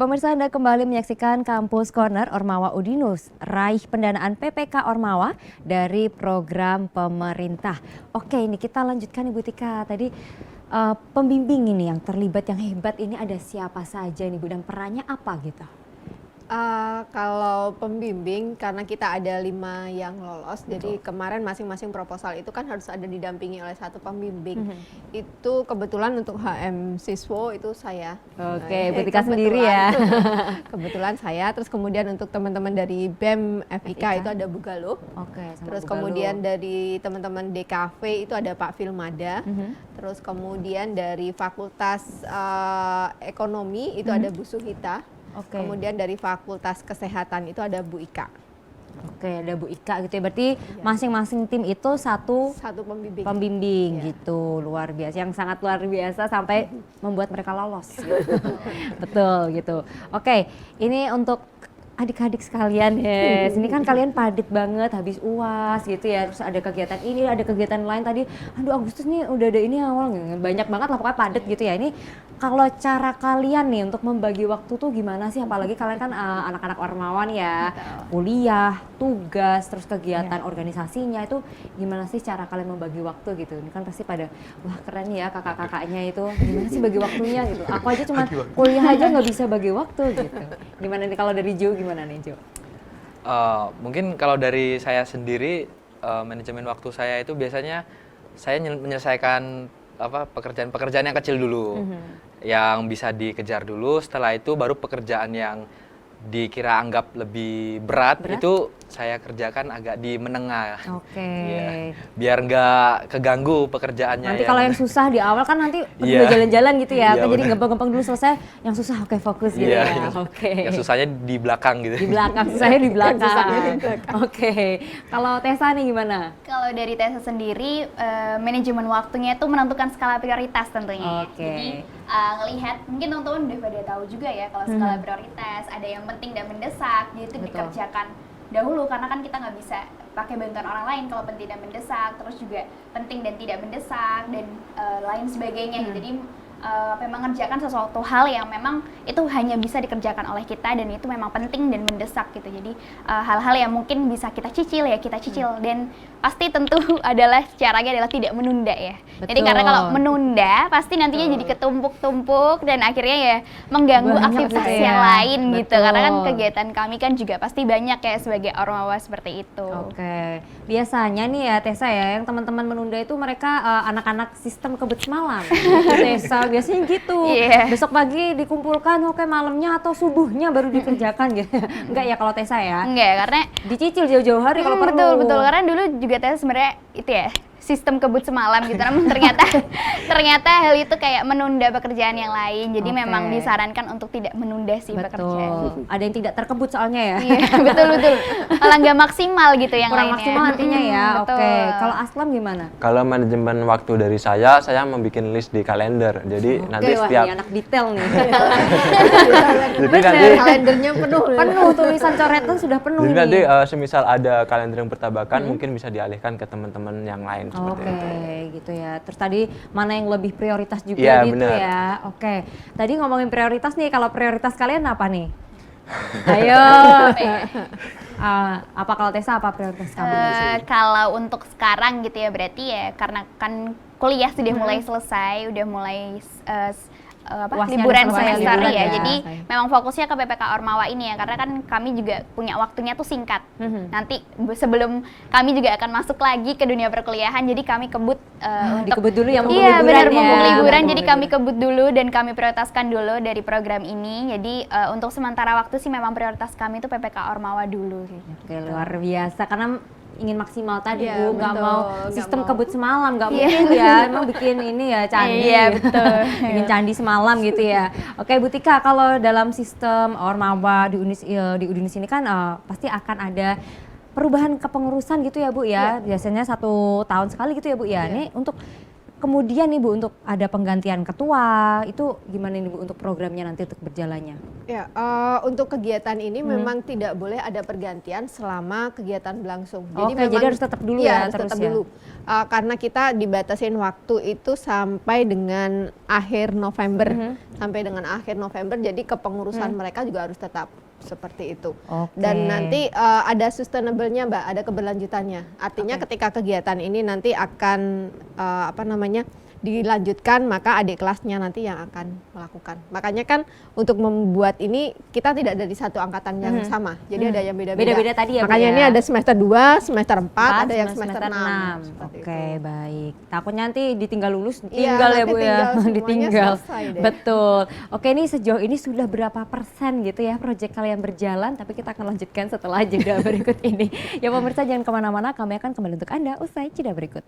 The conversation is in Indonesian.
Pemirsa, Anda kembali menyaksikan Kampus Corner Ormawa Udinus, raih pendanaan PPK Ormawa dari program pemerintah. Oke, ini kita lanjutkan Ibu Tika. Tadi pembimbing ini yang terlibat, yang hebat ini ada siapa saja nih Bu, dan perannya apa gitu? Kalau pembimbing, karena kita ada 5 yang lolos, jadi kemarin masing-masing proposal itu kan harus ada didampingi oleh satu pembimbing. Itu kebetulan untuk HM Siswo itu saya. Oke, Bu Tika sendiri ya. Kebetulan saya, terus kemudian untuk teman-teman dari BEM FIK itu ada Bu Galuh. Oke, sama Terus Bu Galuh. kemudian dari teman-teman DKV itu ada Pak Filmada. Terus kemudian dari Fakultas Ekonomi itu ada Bu Suhita. Oke. Kemudian dari Fakultas Kesehatan itu ada Bu Ika. Oke, ada Bu Ika gitu ya. Berarti masing-masing tim itu satu pembimbing. Pembimbing gitu, luar biasa, yang sangat luar biasa sampai membuat mereka lolos. Gitu. Betul gitu. Oke, ini untuk adik-adik sekalian ya, ini kan kalian padat banget habis UAS gitu ya, terus ada kegiatan ini, ada kegiatan lain tadi, aduh Agustus nih udah ada ini awal, banyak banget lah pokoknya padat gitu ya. Ini kalau cara kalian nih untuk membagi waktu tuh gimana sih, apalagi kalian kan anak-anak Ormawa nih ya, kuliah, tugas, terus kegiatan organisasinya itu gimana sih cara kalian membagi waktu gitu? Ini kan pasti pada, wah keren ya kakak-kakaknya itu, gimana sih bagi waktunya gitu, aku aja cuma kuliah aja nggak bisa bagi waktu gitu. Gimana nih kalau dari Jo, gimana nih Jo? Mungkin kalau dari saya sendiri, manajemen waktu saya itu biasanya saya menyelesaikan pekerjaan-pekerjaan yang kecil dulu, yang bisa dikejar dulu. Setelah itu baru pekerjaan yang dikira anggap lebih berat itu saya kerjakan agak di menengah. Oke. Ya, biar nggak keganggu pekerjaannya. Nanti kalau yang susah di awal kan nanti udah jalan-jalan gitu ya, Iya, jadi gampang-gampang dulu selesai, yang susah oke fokus gitu ya. Oke. Yang susahnya di belakang gitu. Di belakang, susahnya di belakang. Oke. Kalau Tessa nih gimana? Kalau dari Tessa sendiri, manajemen waktunya itu menentukan skala prioritas tentunya. Oke. Jadi ngelihat, mungkin teman-teman udah pada tahu juga ya kalau skala prioritas ada yang penting dan mendesak, jadi itu dikerjakan dahulu karena kan kita nggak bisa pakai bantuan orang lain kalau penting dan mendesak, terus juga penting dan tidak mendesak dan lain sebagainya. Jadi mengerjakan sesuatu hal yang memang itu hanya bisa dikerjakan oleh kita dan itu memang penting dan mendesak gitu. Jadi hal-hal yang mungkin bisa kita cicil ya kita cicil, dan pasti tentu adalah caranya adalah tidak menunda ya. Jadi karena kalau menunda pasti nantinya jadi ketumpuk-tumpuk dan akhirnya ya mengganggu aktivitas yang lain gitu. Karena kan kegiatan kami kan juga pasti banyak ya sebagai Ormawa seperti itu. Oke. Biasanya nih ya Tessa ya, yang teman-teman menunda itu mereka anak-anak sistem kebut semalam. Tessa biasanya gitu. Besok pagi dikumpulkan, oke malamnya atau subuhnya baru dikerjakan gitu. Enggak ya kalau Tessa ya? Enggak, karena dicicil jauh-jauh hari kalau perlu. Betul, karena dulu juga Tessa sebenarnya itu ya sistem kebut semalam gitu, namun ternyata hal itu kayak menunda pekerjaan yang lain, jadi memang disarankan untuk tidak menunda sih pekerjaan. Ada yang tidak terkebut soalnya ya. Iya, betul. Malah nggak maksimal gitu yang kurang lainnya. Maksimal nantinya ya. Oke. Kalau Aslam gimana? Kalau manajemen waktu dari saya membuat list di kalender. Jadi nanti setiap anak detail nih. jadi nanti Kalendernya penuh. Penuh tulisan coretan sudah penuh jadi ini. nanti semisal ada kalender yang bertabakan mungkin bisa dialihkan ke teman-teman yang lain. Oke, gitu ya. Terus tadi mana yang lebih prioritas juga gitu bener. ya. Oke. Tadi ngomongin prioritas nih, kalau prioritas kalian apa nih? Ayo. Apa kalau Tessa, apa prioritas kamu? Kalau untuk sekarang gitu ya, berarti ya karena kan kuliah sudah mulai selesai, udah mulai liburan semester ya. Jadi memang fokusnya ke PPK Ormawa ini ya, karena kan kami juga punya waktunya tuh singkat. Nanti sebelum kami juga akan masuk lagi ke dunia perkuliahan, jadi kami kebut untuk dikebut dulu ya, mumpung iya, liburan benar, ya. mumpung liburan, jadi kami kebut dulu dan kami prioritaskan dulu dari program ini. Jadi untuk sementara waktu sih memang prioritas kami itu PPK Ormawa dulu. Oke, luar biasa karena ingin maksimal tadi Bu, nggak betul. mau sistem kebut semalam, nggak mungkin ya, emang bikin ini ya candi, betul. bikin candi semalam gitu ya. Oke Bu Tika, kalau dalam sistem Ormawa di Udinus ini kan pasti akan ada perubahan kepengurusan gitu ya Bu ya, biasanya 1 tahun sekali gitu ya Bu ya. Ini untuk kemudian nih Bu untuk ada penggantian ketua, itu gimana nih Bu untuk programnya nanti untuk berjalannya? Ya, untuk kegiatan ini memang tidak boleh ada pergantian selama kegiatan berlangsung. Oke, jadi harus tetap dulu iya, ya, harus terus tetap ya. dulu. Karena kita dibatasin waktu itu sampai dengan akhir November, sampai dengan akhir November. Jadi kepengurusan mereka juga harus tetap seperti itu. Oke. Dan nanti ada sustainable-nya Mbak, ada keberlanjutannya. Artinya ketika kegiatan ini nanti akan dilanjutkan, maka adik kelasnya nanti yang akan melakukan. Makanya kan untuk membuat ini kita tidak dari satu angkatan yang sama. Jadi ada yang beda-beda. Beda-beda tadi ya, Bu, Makanya ya? ini ada semester 2, semester 4, ada yang sama semester 6. Seperti Oke, itu. baik. Takutnya nanti ditinggal lulus, Iya, tinggal ya nanti Bu ya. tinggal semuanya Ditinggal. selesai deh. Betul. Oke, ini sejauh ini sudah berapa persen gitu ya proyek kalian berjalan, tapi kita akan lanjutkan setelah jeda berikut ini. Ya pemirsa jangan kemana-mana, kami akan kembali untuk Anda usai jeda berikut.